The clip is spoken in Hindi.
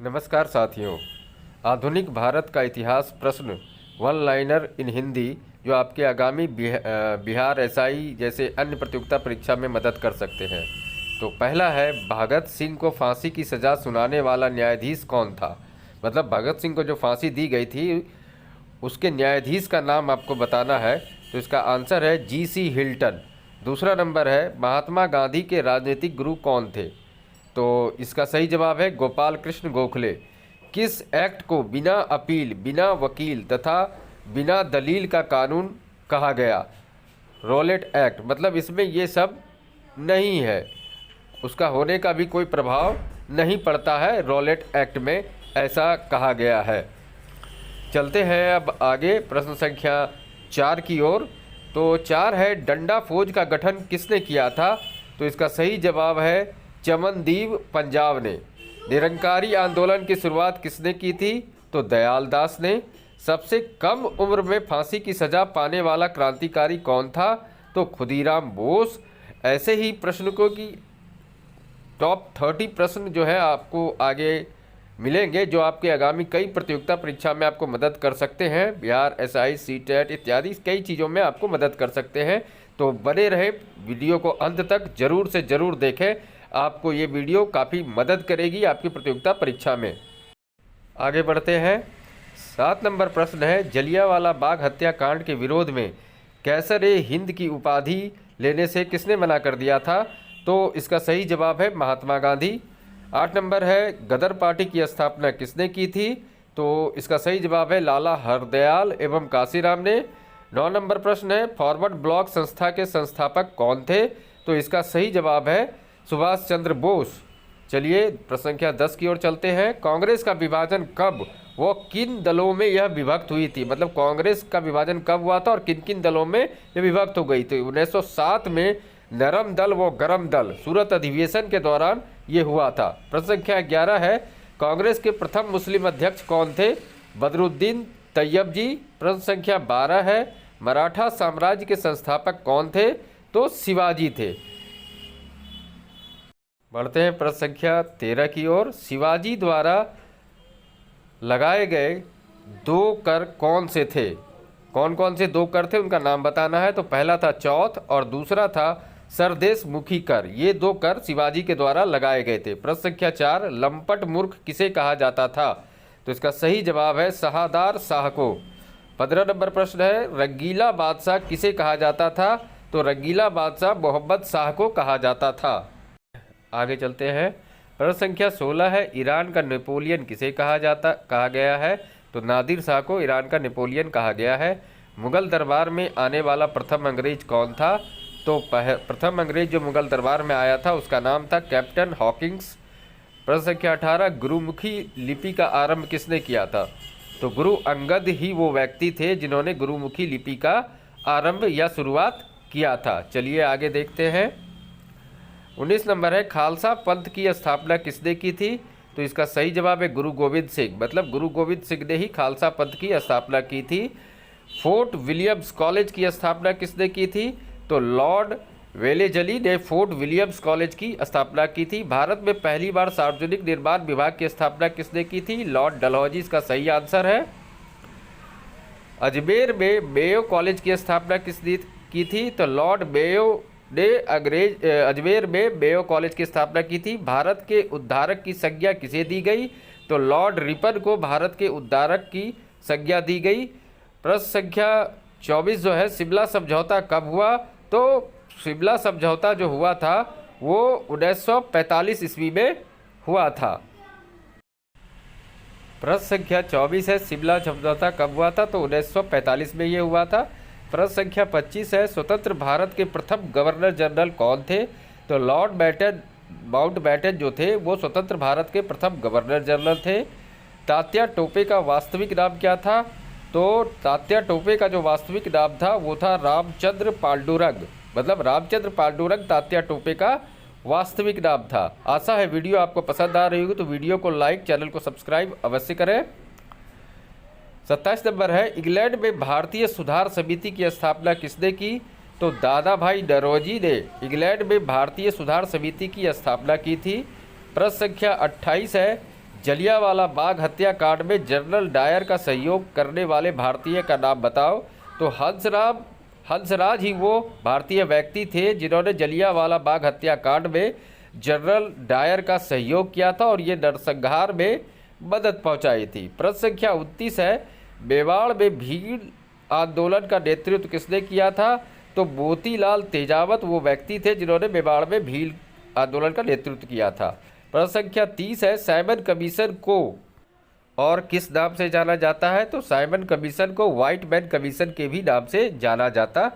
नमस्कार साथियों। आधुनिक भारत का इतिहास प्रश्न वन लाइनर इन हिंदी जो आपके आगामी बिहार एसआई जैसे अन्य प्रतियोगिता परीक्षा में मदद कर सकते हैं। तो पहला है, भगत सिंह को फांसी की सज़ा सुनाने वाला न्यायाधीश कौन था। मतलब भगत सिंह को जो फांसी दी गई थी उसके न्यायाधीश का नाम आपको बताना है। तो इसका आंसर है जीसी हिल्टन। दूसरा नंबर है, महात्मा गांधी के राजनीतिक गुरु कौन थे। तो इसका सही जवाब है गोपाल कृष्ण गोखले। किस एक्ट को बिना अपील, बिना वकील तथा बिना दलील का कानून कहा गया। Rowlatt act. मतलब इसमें ये सब नहीं है, उसका होने का भी कोई प्रभाव नहीं पड़ता है। रॉलेट एक्ट में ऐसा कहा गया है। चलते हैं अब आगे प्रश्न संख्या 4 की ओर। तो 4 है, डंडा फौज का गठन किसने किया था। तो इसका सही जवाब है चमनदीव पंजाब ने। निरंकारी आंदोलन की शुरुआत किसने की थी। तो दयाल दास ने। सबसे कम उम्र में फांसी की सज़ा पाने वाला क्रांतिकारी कौन था। तो खुदीराम बोस। ऐसे ही प्रश्नों की टॉप 30 प्रश्न जो है आपको आगे मिलेंगे, जो आपके आगामी कई प्रतियोगिता परीक्षा में आपको मदद कर सकते हैं। बिहार एसआई, सीटेट इत्यादि कई चीज़ों में आपको मदद कर सकते हैं। तो बने रहे, वीडियो को अंत तक जरूर से ज़रूर देखें। आपको ये वीडियो काफ़ी मदद करेगी आपकी प्रतियोगिता परीक्षा में। आगे बढ़ते हैं। 7 नंबर प्रश्न है, जलियांवाला बाग हत्याकांड के विरोध में कैसर-ए-हिंद की उपाधि लेने से किसने मना कर दिया था। तो इसका सही जवाब है महात्मा गांधी। 8 नंबर है, गदर पार्टी की स्थापना किसने की थी। तो इसका सही जवाब है लाला हरदयाल एवं काशीराम ने। 9 नंबर प्रश्न है, फॉरवर्ड ब्लॉक संस्था के संस्थापक कौन थे। तो इसका सही जवाब है सुभाष चंद्र बोस। चलिए प्रश्न संख्या 10 की ओर चलते हैं। कांग्रेस का विभाजन कब वो किन दलों में यह विभक्त हुई थी। मतलब कांग्रेस का विभाजन कब हुआ था और किन किन दलों में यह विभक्त हो गई थी। 1907 में नरम दल व गरम दल सूरत अधिवेशन के दौरान ये हुआ था। प्रश्न संख्या 11 है, कांग्रेस के प्रथम मुस्लिम अध्यक्ष कौन थे। बदरुद्दीन तैयब जी। प्रश्न संख्या 12 है, मराठा साम्राज्य के संस्थापक कौन थे। तो शिवाजी थे। बढ़ते हैं प्रश्न संख्या 13 की ओर। शिवाजी द्वारा लगाए गए 2 कर कौन से थे। कौन कौन से 2 कर थे उनका नाम बताना है। तो पहला था चौथ और दूसरा था सरदेश मुखी कर। ये 2 कर शिवाजी के द्वारा लगाए गए थे। प्रश्न संख्या 4, लंपट मूर्ख किसे कहा जाता था। तो इसका सही जवाब है शाहदार शाह को। 15 नंबर प्रश्न है, रंगीला बादशाह किसे कहा जाता था। तो रंगीला बादशाह मोहम्मद शाह को कहा जाता था। आगे चलते हैं। प्रश्न संख्या 16 है, ईरान का नेपोलियन किसे कहा गया है। तो नादिर शाह को ईरान का नेपोलियन कहा गया है। मुगल दरबार में आने वाला प्रथम अंग्रेज कौन था। तो प्रथम अंग्रेज जो मुगल दरबार में आया था उसका नाम था कैप्टन हॉकिंग्स। प्रश्न संख्या 18, गुरुमुखी लिपि का आरंभ किसने किया था। तो गुरु अंगद ही वो व्यक्ति थे जिन्होंने गुरुमुखी लिपि का आरंभ या शुरुआत किया था। चलिए आगे देखते हैं। 19 नंबर है, खालसा पंथ की स्थापना किसने की थी। तो इसका सही जवाब है गुरु गोविंद सिंह। मतलब गुरु गोविंद सिंह ने ही खालसा पंथ की स्थापना की थी। फोर्ट विलियम्स कॉलेज की स्थापना किसने की थी। तो लॉर्ड वेलेजली ने फोर्ट विलियम्स कॉलेज की स्थापना की थी। भारत में पहली बार सार्वजनिक निर्माण विभाग की स्थापना किसने की थी। लॉर्ड डलहौजी इसका सही आंसर है। अजमेर में मेयो कॉलेज की स्थापना किसने की थी। तो लॉर्ड मेयो ने अजमेर में मेयो कॉलेज की स्थापना की थी। भारत के उद्धारक की संज्ञा किसे दी गई। तो लॉर्ड रिपन को भारत के उद्धारक की संज्ञा दी गई। प्रश्न संख्या 24 जो है, शिमला समझौता कब हुआ। तो शिमला समझौता जो हुआ था वो 1945 ईस्वी में हुआ था। प्रश्न संख्या 24 है, शिमला समझौता कब हुआ था। तो 1945 में ये हुआ था। प्रश्न संख्या 25 है, स्वतंत्र भारत के प्रथम गवर्नर जनरल कौन थे। तो लॉर्ड माउंटबेटन जो थे वो स्वतंत्र भारत के प्रथम गवर्नर जनरल थे। तात्या टोपे का वास्तविक नाम क्या था। तो तात्या टोपे का जो वास्तविक नाम था वो था रामचंद्र पांडुरंग। मतलब रामचंद्र पांडुरंग तात्या टोपे का वास्तविक नाम था। आशा है वीडियो आपको पसंद आ रही होगी, तो वीडियो को लाइक, चैनल को सब्सक्राइब अवश्य करें। 27 नंबर है, इंग्लैंड में भारतीय सुधार समिति की स्थापना किसने की। तो दादा भाई नौरोजी ने इंग्लैंड में भारतीय सुधार समिति की स्थापना की थी। प्रश्न संख्या 28 है, जलियांवाला बाग हत्याकांड में जनरल डायर का सहयोग करने वाले भारतीय का नाम बताओ। तो हंसराज ही वो भारतीय व्यक्ति थे जिन्होंने जलियांवाला बाग हत्याकांड में जनरल डायर का सहयोग किया था और ये नरसंहार में मदद पहुंचाई थी। प्रश्न संख्या 29 है, मेवाड़ में भीड़ आंदोलन का नेतृत्व किसने किया था? तो मोतीलाल तेजावत वो व्यक्ति थे जिन्होंने मेवाड़ में भीड़ आंदोलन का नेतृत्व किया था। प्रश्न संख्या 30 है, साइमन कमीशन को और किस नाम से जाना जाता है? तो साइमन कमीशन को व्हाइट मैन कमीशन के भी नाम से जाना जाता